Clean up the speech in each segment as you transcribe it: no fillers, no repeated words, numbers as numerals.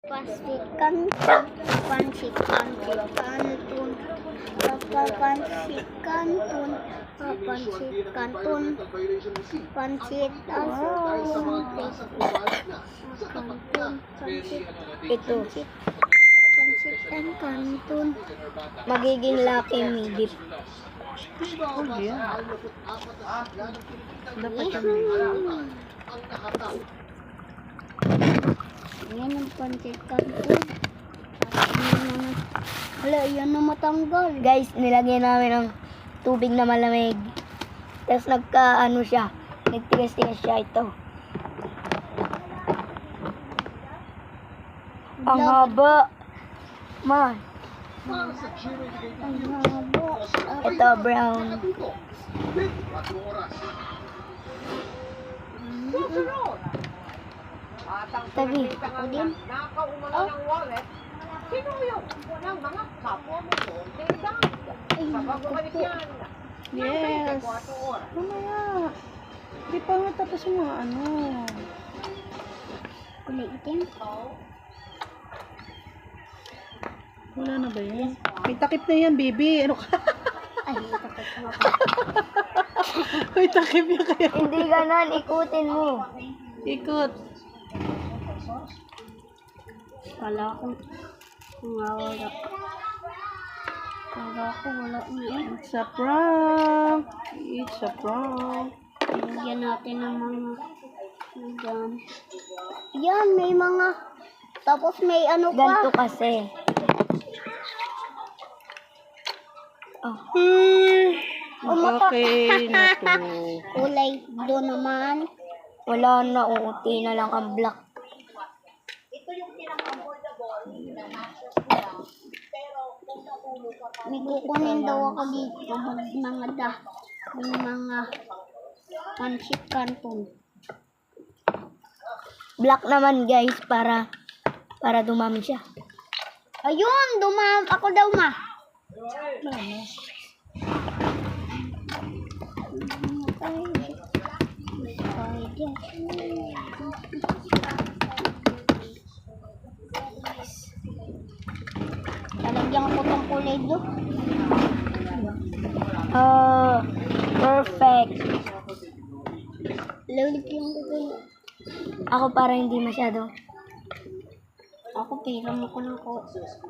Pansit Canton, Pansit Canton, Pansit Canton, Pansit Canton, Pansit Ito. Pansit and Canton. Magiging lucky me dip. Oh, yeah. Dapat Yan ang Pansit Canton. Wala, yan na matanggal. Guys, nilagyan namin ng tubig na malamig. Tapos nagka-ano siya. Nagtigas-tigas siya ito. Ang haba. Man. Ang haba. Ito brown. Tabi. Ako din. Nakakaumana ng wallet. Sino yung ng mga kapwa mo doon? Tinda. Sa pagkakalik yan. Yes. 24 oras. Mamaya. Di pa nga tapos yung mga ano. Kulay itim. Wala na ba yun? May takip na yan, baby. Ano ka? Ay, takot ko. May takip yan kaya. Hindi ganon, ikutin mo. Ikot. Kala ko wala. Kala ko wala na. It's a prank. It's a prank. Lagyan natin ng mga yan. Yan, may mga tapos may ano pa. Ganto kasi. Oh. Okay na to. Kulay blue naman. Wala na, uuti na lang ang black. May kukunin daw ako dito. May mga Pansit Canton. Black naman guys, para dumami siya. Ayun, ako daw ma. Lalagyan ko tong kulay blue. Perfect. Lalagyan ko kulay. Ako para hindi masyado. Ako pilang ako na ko.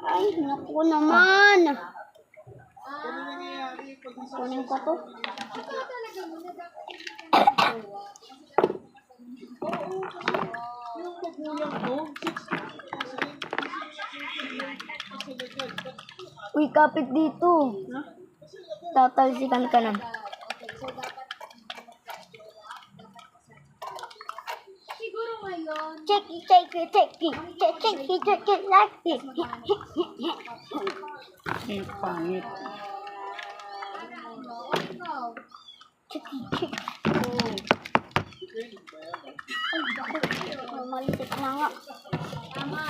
Ay, naku naman. Kunin ko to. Uy, kapit dito. Tatalsikan ka na. Check it like it. Pangit. Check. Oh, malisik na nga. Tama.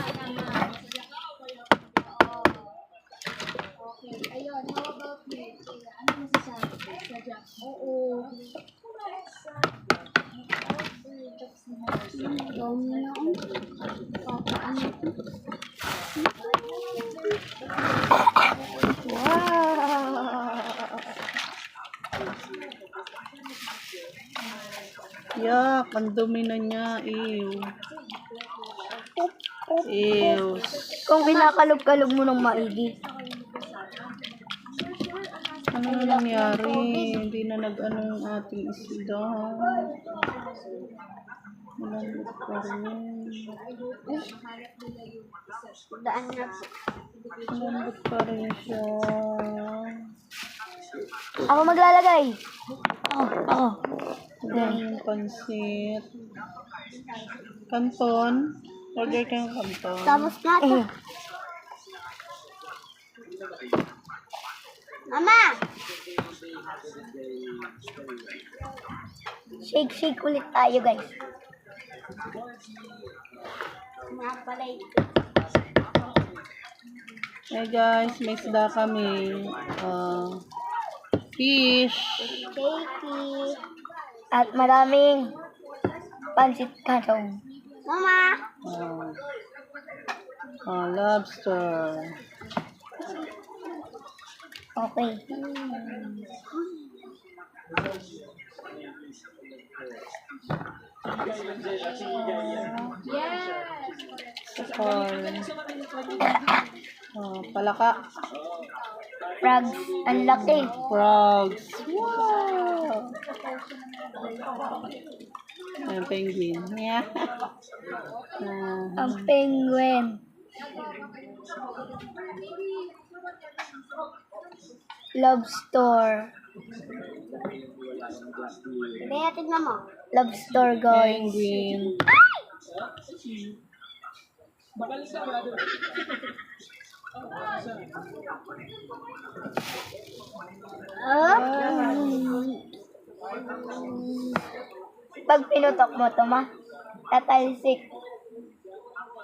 Okay, ayun. How about me? Ano masasabi? Oo. Dami na ako. Papaano ito? Yak, ang dumi na niya. Ew. Ew. Kung kinakalog-kalog mo ng maigi. Ano na nangyari? Hindi na nag-ano yung ating isda. Malambot pa rin. Daan na. Malambot pa rin siya. Ako maglalagay. Ako. Yan yung pansit. Canton. Order ka ng canton. Tapos na ito. Mama! Shake ulit tayo guys. Napalay. Hey guys, may isda kami. Fish. Cakey. At maraming pansit canton. Mama! Uh, Oh, lobster. Okay. Sakal. Oh, palaka. Frogs. Ang laki. Frogs. Wow! Ayan, penguin. Yeah. Ang penguin. Lobster. Kaya tignan mo. Lobster, guys. Penguin. Pag pinutok mo to, ma, tatalisik.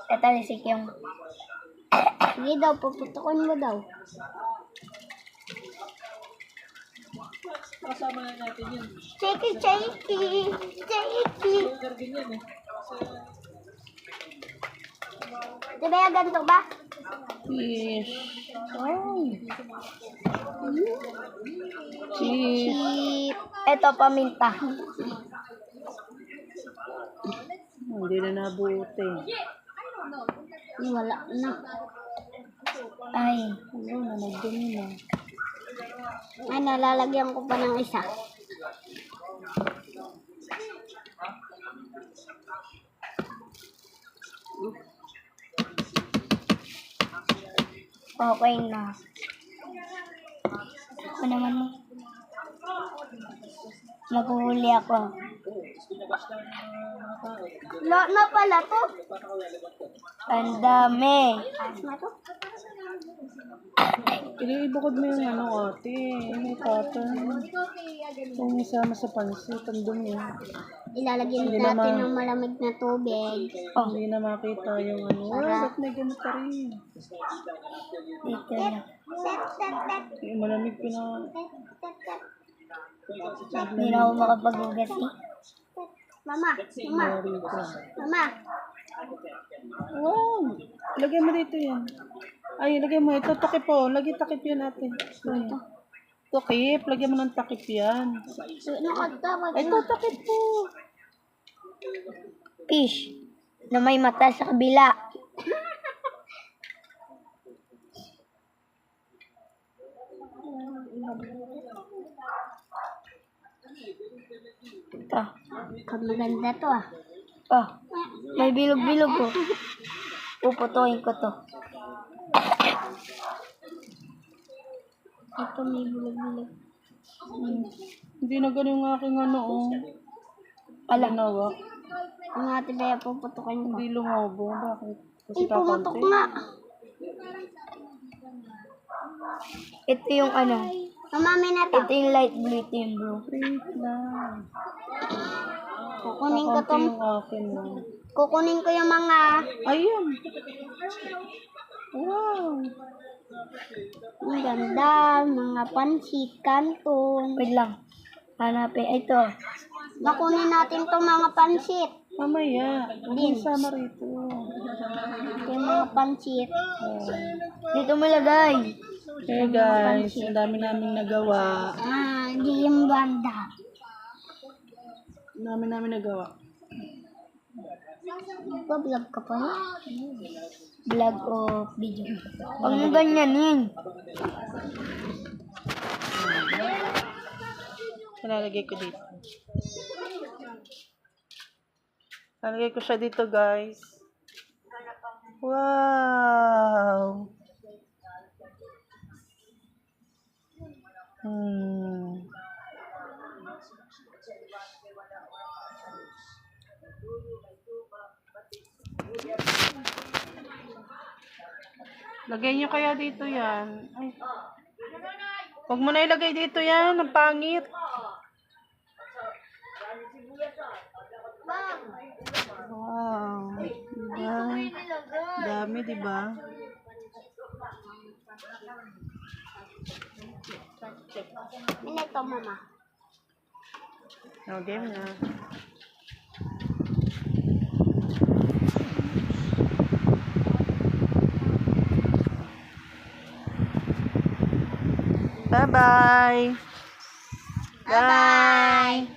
Tatalisik yung... Sige daw, puputukan mo daw. Shaky, shaky, shaky. Di ba yung ganito ba? Fish. Oh. Cheese. Ito, paminta. Hindi na nabuti. Wala na. Ay, Oo, nagdumi na. Ay, nalalagyan ko pa ng isa. okay na. Ako naman, maghuhuli ako. Lot na pala to. Ang dami. Ayos na to. Ibukod mo yung ano, ate. Yung cotton. Kung isama sa pansit, ang dumi. Ilalagyan Hindi natin naman. ng malamig na tubig. Hindi na makita yung ano. Ba't may ganito pa rin? Dito na. Yung malamig pina... Hindi na ako makapag-ugat eh. Mama, mama, Rito. mama. Wow! Lagay mo dito yan. Ay, lagay mo. Ito, takip po. Lagay takip yan natin. Takip. Lagyan mo ng takip yan. Nakatawag Ito, takip po. Fish na may mata sa kabila. Ito. Maganda to ah. Oh, may bilog-bilog ko. Puputuin ko to. Ito may bulag-bulag. Hindi na ganun yung aking ano, oh. Alam. Ginawa. Ang ate kaya puputukan ko. Hindi lumobo. Bakit? Kasi Pumutok kakunti. nga. Ito yung ano. Mamami na to. Ito yung light blue. Ito yung blue. Wait lang. Kukunin ko Kakunti tong, yung akin, oh. kukunin ko yung mga, Ayun. Wow. ang ganda, mga pansit, kanton. Wait lang. Hanapin. Ito. Makunin natin tong mga pansit. Mamaya. Hindi sama rito. Yung mga pansit. Dito mo lagay. Hey guys, ang dami namin nagawa. Di yung banda. Ang dami namin nagawa. Vlog ka pa eh. Vlog o video. Huwag mo ganyan yun. Lalagay ko dito. Lalagay ko siya dito, guys. Wow! Lagay nyo kaya dito yan. Ay. Huwag mo na ilagay dito yan. Ang pangit. Wow. Diba? Dami, diba? Ito, mama. No, game na. Bye-bye. Bye.